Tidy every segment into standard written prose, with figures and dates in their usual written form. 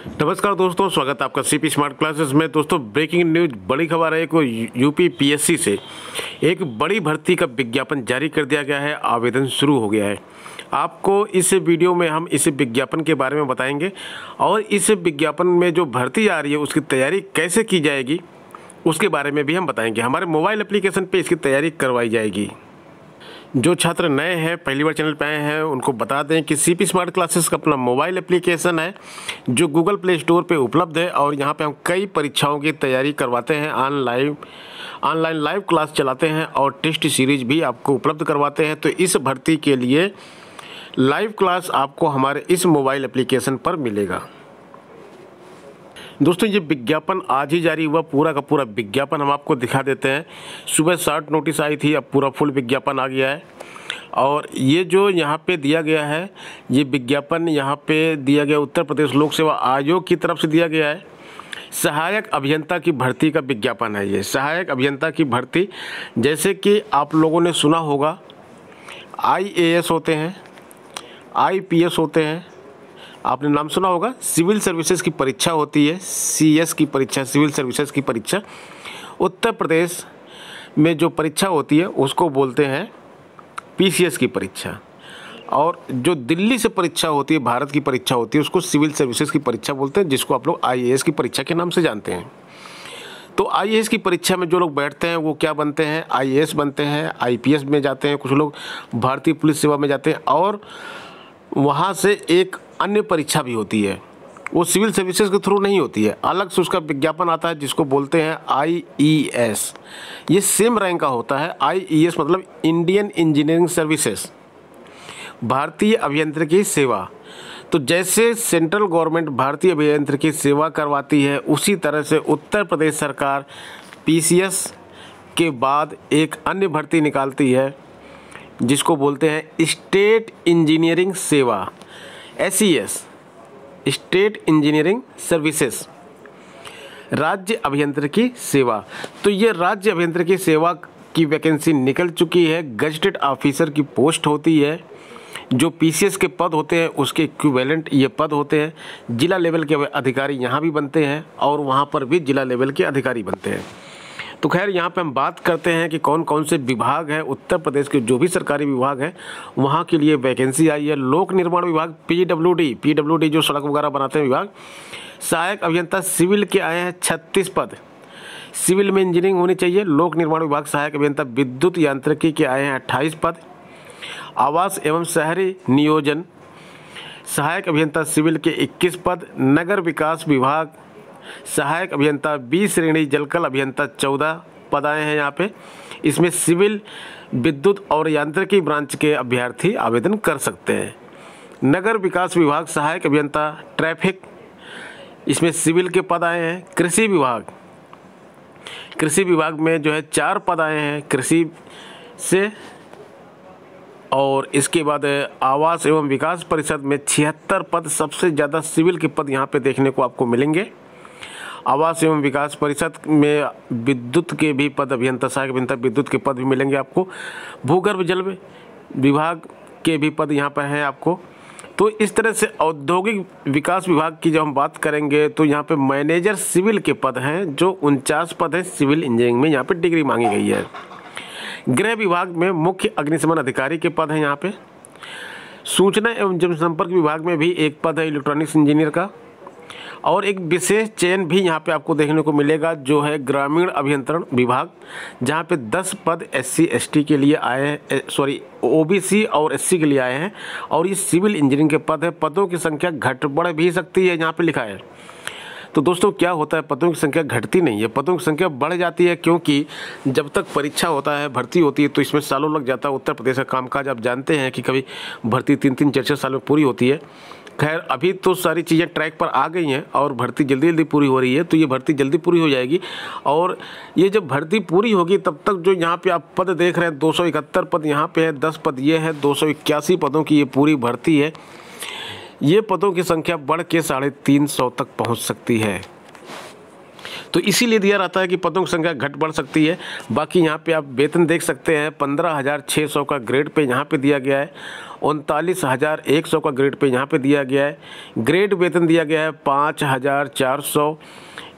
नमस्कार दोस्तों, स्वागत है आपका सीपी स्मार्ट क्लासेस में। दोस्तों, ब्रेकिंग न्यूज, बड़ी खबर है कि यूपी पीएससी से एक बड़ी भर्ती का विज्ञापन जारी कर दिया गया है। आवेदन शुरू हो गया है। आपको इस वीडियो में हम इस विज्ञापन के बारे में बताएंगे और इस विज्ञापन में जो भर्ती आ रही है उसकी तैयारी कैसे की जाएगी उसके बारे में भी हम बताएंगे। हमारे मोबाइल एप्लीकेशन पे इसकी तैयारी करवाई जाएगी। जो छात्र नए हैं, पहली बार चैनल पे आए हैं, उनको बता दें कि सीपी स्मार्ट क्लासेस का अपना मोबाइल एप्लीकेशन है जो गूगल प्ले स्टोर पे उपलब्ध है और यहाँ पे हम कई परीक्षाओं की तैयारी करवाते हैं। ऑनलाइन लाइव क्लास चलाते हैं और टेस्ट सीरीज भी आपको उपलब्ध करवाते हैं। तो इस भर्ती के लिए लाइव क्लास आपको हमारे इस मोबाइल एप्लीकेशन पर मिलेगा। दोस्तों, ये विज्ञापन आज ही जारी हुआ। पूरा का पूरा विज्ञापन हम आपको दिखा देते हैं। सुबह शॉर्ट नोटिस आई थी, अब पूरा फुल विज्ञापन आ गया है। और ये जो यहाँ पे दिया गया है, ये विज्ञापन यहाँ पे दिया गया उत्तर प्रदेश लोक सेवा आयोग की तरफ से दिया गया है। सहायक अभियंता की भर्ती का विज्ञापन है। ये सहायक अभियंता की भर्ती, जैसे कि आप लोगों ने सुना होगा, IAS होते हैं, IPS होते हैं, आपने नाम सुना होगा। सिविल सर्विसेज की परीक्षा होती है, CS की परीक्षा, सिविल सर्विसेज की परीक्षा। उत्तर प्रदेश में जो परीक्षा होती है उसको बोलते हैं PCS की परीक्षा। और जो दिल्ली से परीक्षा होती है, भारत की परीक्षा होती है, उसको सिविल सर्विसेज की परीक्षा बोलते हैं, जिसको आप लोग IAS की परीक्षा के नाम से जानते हैं। तो IAS की परीक्षा में जो लोग बैठते हैं वो क्या बनते हैं? IAS बनते हैं, IPS में जाते हैं, कुछ लोग भारतीय पुलिस सेवा में जाते हैं। और वहाँ से एक अन्य परीक्षा भी होती है, वो सिविल सर्विसेज के थ्रू नहीं होती है, अलग से उसका विज्ञापन आता है जिसको बोलते हैं IES। ये सेम रैंक का होता है। IES मतलब इंडियन इंजीनियरिंग सर्विसेज, भारतीय अभियंत्रिकी सेवा। तो जैसे सेंट्रल गवर्नमेंट भारतीय अभियंत्रिकी सेवा करवाती है, उसी तरह से उत्तर प्रदेश सरकार PCS के बाद एक अन्य भर्ती निकालती है जिसको बोलते हैं स्टेट इंजीनियरिंग सेवा, SES, स्टेट इंजीनियरिंग सर्विसेज, राज्य अभियंत्रिकी सेवा। तो ये राज्य अभियंत्रिकी सेवा की वैकेंसी निकल चुकी है। गजेटेड ऑफिसर की पोस्ट होती है। जो PCS के पद होते हैं उसके इक्विवेलेंट ये पद होते हैं। जिला लेवल के अधिकारी यहाँ भी बनते हैं और वहाँ पर भी जिला लेवल के अधिकारी बनते हैं। तो खैर, यहाँ पे हम बात करते हैं कि कौन कौन से विभाग हैं। उत्तर प्रदेश के जो भी सरकारी विभाग हैं वहाँ के लिए वैकेंसी आई है। लोक निर्माण विभाग, PWD जो सड़क वगैरह बनाते हैं विभाग। सहायक अभियंता सिविल के आए हैं 36 पद, सिविल में इंजीनियरिंग होनी चाहिए। लोक निर्माण विभाग सहायक अभियंता विद्युत यांत्रिकी के आए हैं 28 पद। आवास एवं शहरी नियोजन सहायक अभियंता सिविल के 21 पद। नगर विकास विभाग सहायक अभियंता B श्रेणी जलकल अभियंता 14 पद आए हैं यहाँ पे। इसमें सिविल, विद्युत और यांत्रिकी ब्रांच के अभ्यर्थी आवेदन कर सकते हैं। नगर विकास विभाग सहायक अभियंता ट्रैफिक, इसमें सिविल के पद आए हैं। कृषि विभाग में जो है 4 पद आए हैं कृषि से। और इसके बाद आवास एवं विकास परिषद में 76 पद, सबसे ज़्यादा सिविल के पद यहाँ पे देखने को आपको मिलेंगे। आवास एवं विकास परिषद में विद्युत के भी पद, अभियंता सहायक अभियंता विद्युत के पद भी मिलेंगे आपको। भूगर्भ जल विभाग के भी पद यहाँ पर हैं आपको। तो इस तरह से औद्योगिक विकास विभाग की जब हम बात करेंगे तो यहाँ पे मैनेजर सिविल के पद हैं, जो 49 पद हैं सिविल इंजीनियरिंग में, यहाँ पे डिग्री मांगी गई है। गृह विभाग में मुख्य अग्निशमन अधिकारी के पद हैं यहाँ पे। सूचना एवं जनसंपर्क विभाग में भी एक पद है इलेक्ट्रॉनिक्स इंजीनियर का। और एक विशेष चयन भी यहाँ पे आपको देखने को मिलेगा जो है ग्रामीण अभियंत्रण विभाग, जहाँ पे 10 पद SC ST के लिए आए हैं, OBC और SC के लिए आए हैं। और ये सिविल इंजीनियरिंग के पद है। पदों की संख्या घट बढ़ भी सकती है, यहाँ पे लिखा है। तो दोस्तों, क्या होता है, पदों की संख्या घटती नहीं है, पदों की संख्या बढ़ जाती है, क्योंकि जब तक परीक्षा होता है, भर्ती होती है, तो इसमें सालों लग जाता है। उत्तर प्रदेश का कामकाज आप जानते हैं कि कभी भर्ती 3-3, 4-4 साल में पूरी होती है। खैर, अभी तो सारी चीज़ें ट्रैक पर आ गई हैं और भर्ती जल्दी जल्दी पूरी हो रही है। तो ये भर्ती जल्दी पूरी हो जाएगी। और ये जब भर्ती पूरी होगी तब तक जो यहाँ पे आप पद देख रहे हैं, 271 पद यहाँ पे है, 10 पद ये है, 281 पदों की ये पूरी भर्ती है। ये पदों की संख्या बढ़ के 350 तक पहुँच सकती है। तो इसीलिए दिया रहता है कि पदों की संख्या घट बढ़ सकती है। बाकी यहाँ पे आप वेतन देख सकते हैं, 15,600 का ग्रेड पे यहाँ पे दिया गया है। 39,100 का ग्रेड पे यहाँ पे दिया गया है। ग्रेड वेतन दिया गया है 5,400।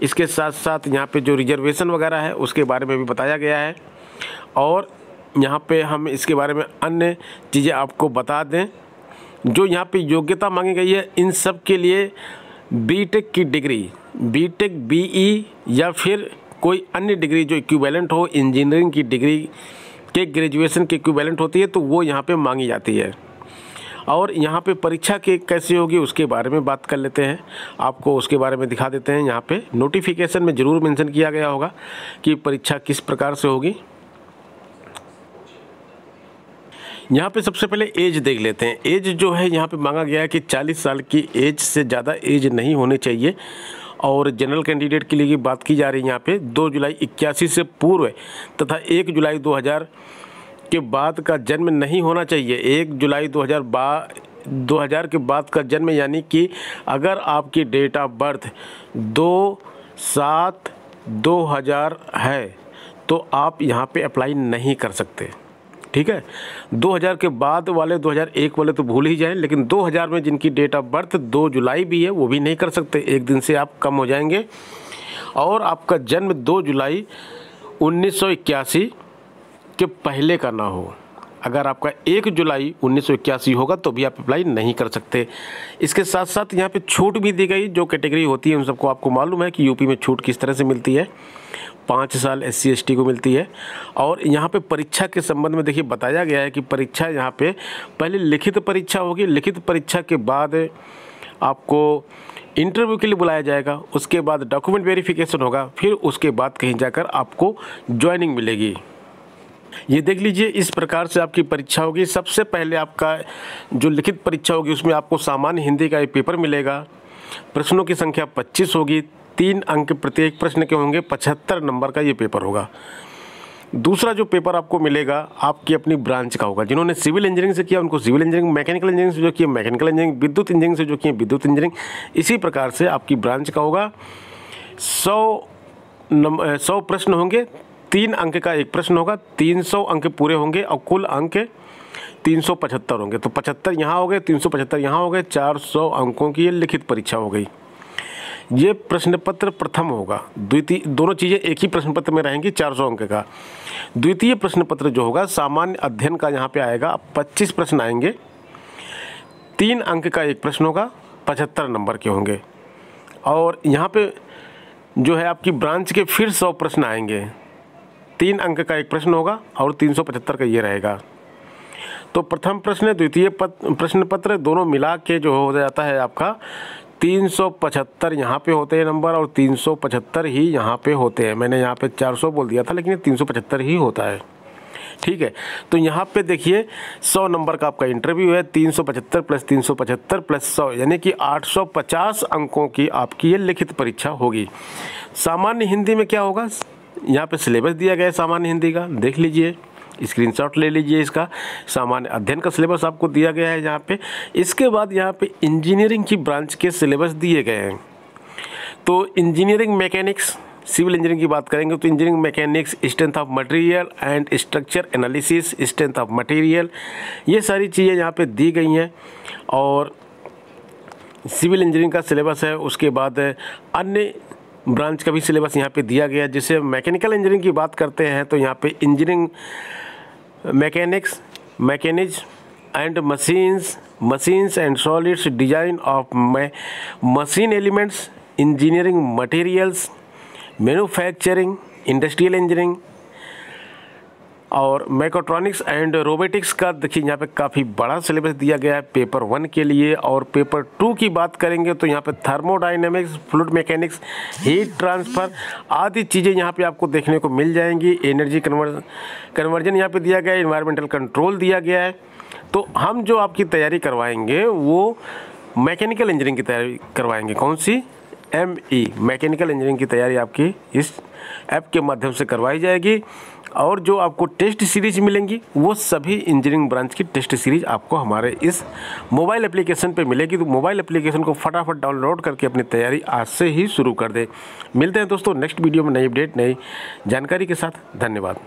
इसके साथ साथ यहाँ पे जो रिजर्वेशन वगैरह है उसके बारे में भी बताया गया है। और यहाँ पे हम इसके बारे में अन्य चीज़ें आपको बता दें। जो यहाँ पे योग्यता मांगी गई है इन सब के लिए बीटेक की डिग्री, बीटेक बीई या फिर कोई अन्य डिग्री जो इक्विवेलेंट हो, इंजीनियरिंग की डिग्री के ग्रेजुएशन के इक्विवेलेंट होती है तो वो यहाँ पे मांगी जाती है। और यहाँ पे परीक्षा के कैसे होगी उसके बारे में बात कर लेते हैं, आपको उसके बारे में दिखा देते हैं। यहाँ पे नोटिफिकेशन में ज़रूर मेंशन किया गया होगा कि परीक्षा किस प्रकार से होगी। यहाँ पे सबसे पहले एज देख लेते हैं। एज जो है यहाँ पे मांगा गया है कि 40 साल की एज से ज़्यादा एज नहीं होनी चाहिए। और जनरल कैंडिडेट के लिए की बात की जा रही है यहाँ पे 2 जुलाई 81 से पूर्व तथा 1 जुलाई 2000 के बाद का जन्म नहीं होना चाहिए। 1 जुलाई 2000 के बाद का जन्म, यानी कि अगर आपकी डेट ऑफ बर्थ 2/7/2000 है तो आप यहाँ पे अप्लाई नहीं कर सकते। ठीक है, 2000 के बाद वाले 2001 वाले तो भूल ही जाएं, लेकिन 2000 में जिनकी डेट ऑफ बर्थ 2 जुलाई भी है वो भी नहीं कर सकते, एक दिन से आप कम हो जाएंगे। और आपका जन्म 2 जुलाई 1981 के पहले का ना हो। अगर आपका 1 जुलाई 1981 होगा तो भी आप अप्लाई नहीं कर सकते। इसके साथ साथ यहाँ पे छूट भी दी गई, जो कैटेगरी होती है उन सबको आपको मालूम है कि यूपी में छूट किस तरह से मिलती है। 5 साल SC ST को मिलती है। और यहाँ पे परीक्षा के संबंध में देखिए बताया गया है कि परीक्षा यहाँ पे पहले लिखित परीक्षा होगी, लिखित परीक्षा के बाद आपको इंटरव्यू के लिए बुलाया जाएगा, उसके बाद डॉक्यूमेंट वेरिफिकेशन होगा, फिर उसके बाद कहीं जाकर आपको ज्वाइनिंग मिलेगी। ये देख लीजिए, इस प्रकार से आपकी परीक्षा होगी। सबसे पहले आपका जो लिखित परीक्षा होगी उसमें आपको सामान्य हिंदी का एक पेपर मिलेगा। प्रश्नों की संख्या 25 होगी, 3 अंक प्रत्येक प्रश्न के होंगे, 75 नंबर का ये पेपर होगा। दूसरा जो पेपर आपको मिलेगा आपकी अपनी ब्रांच का होगा। जिन्होंने सिविल इंजीनियरिंग से किया उनको सिविल इंजीनियरिंग, मैकेनिकल इंजीनियरिंग से जो किया मैकेनिकल इंजीनियरिंग, विद्युत इंजीनियरिंग से जो किए विद्युत इंजीनियरिंग, इसी प्रकार से आपकी ब्रांच का होगा। 100 प्रश्न होंगे, 3 अंक का एक प्रश्न होगा, 300 अंक पूरे होंगे और कुल अंक 375 होंगे। तो 75 यहाँ हो गए, 375 यहाँ हो गए, 400 अंकों की ये लिखित परीक्षा हो गई। ये प्रश्न पत्र प्रथम होगा, द्वितीय दोनों चीज़ें एक ही प्रश्न पत्र में रहेंगी 400 अंक का। द्वितीय प्रश्न पत्र जो होगा सामान्य अध्ययन का यहाँ पे आएगा, 25 प्रश्न आएंगे, 3 अंक का एक प्रश्न होगा, 75 नंबर के होंगे। और यहाँ पे जो है आपकी ब्रांच के फिर 100 प्रश्न आएंगे, 3 अंक का एक प्रश्न होगा और 375 का ये रहेगा। तो प्रथम प्रश्न द्वितीय प्रश्न पत्र दोनों मिला के जो हो जाता है आपका 375 यहाँ पे होते हैं नंबर और 375 ही यहाँ पे होते हैं। मैंने यहाँ पे 400 बोल दिया था लेकिन ये 375 ही होता है। ठीक है, तो यहाँ पे देखिए 100 नंबर का आपका इंटरव्यू है, 375 + 375 + 100 यानी कि 850 अंकों की आपकी ये लिखित परीक्षा होगी। सामान्य हिंदी में क्या होगा, यहाँ पे सिलेबस दिया गया है सामान्य हिंदी का, देख लीजिए, स्क्रीनशॉट ले लीजिए इसका। सामान्य अध्ययन का सिलेबस आपको दिया गया है यहाँ पे। इसके बाद यहाँ पे इंजीनियरिंग की ब्रांच के सिलेबस दिए गए हैं। तो इंजीनियरिंग मैकेनिक्स, सिविल इंजीनियरिंग की बात करेंगे तो engineering mechanics, strength of material and structure analysis, strength of material, ये सारी चीज़ें यहाँ पे दी गई हैं। और सिविल इंजीनियरिंग का सिलेबस है। उसके बाद अन्य ब्रांच का भी सिलेबस यहाँ पे दिया गया है। जैसे मैकेनिकल इंजीनियरिंग की बात करते हैं तो यहाँ पे engineering mechanics, mechanism and machines and solids, design of machine elements, engineering materials, manufacturing, industrial engineering और मैकेट्रॉनिक्स एंड रोबोटिक्स का देखिए यहाँ पे काफ़ी बड़ा सिलेबस दिया गया है पेपर 1 के लिए। और पेपर 2 की बात करेंगे तो यहाँ पे thermodynamics, fluid mechanics, heat transfer आदि चीज़ें यहाँ पे आपको देखने को मिल जाएंगी। एनर्जी कन्वर्जन यहाँ पे दिया गया है, एनवायरमेंटल कंट्रोल दिया गया है। तो हम जो आपकी तैयारी करवाएंगे वो मैकेनिकल इंजीनियरिंग की तैयारी करवाएंगे। कौन सी? ME, मैकेनिकल इंजीनियरिंग की तैयारी आपकी इस ऐप के माध्यम से करवाई जाएगी। और जो आपको टेस्ट सीरीज मिलेंगी वो सभी इंजीनियरिंग ब्रांच की टेस्ट सीरीज आपको हमारे इस मोबाइल एप्लीकेशन पे मिलेगी। तो मोबाइल एप्लीकेशन को फटाफट डाउनलोड करके अपनी तैयारी आज से ही शुरू कर दें। मिलते हैं दोस्तों नेक्स्ट वीडियो में नई अपडेट, नई जानकारी के साथ। धन्यवाद।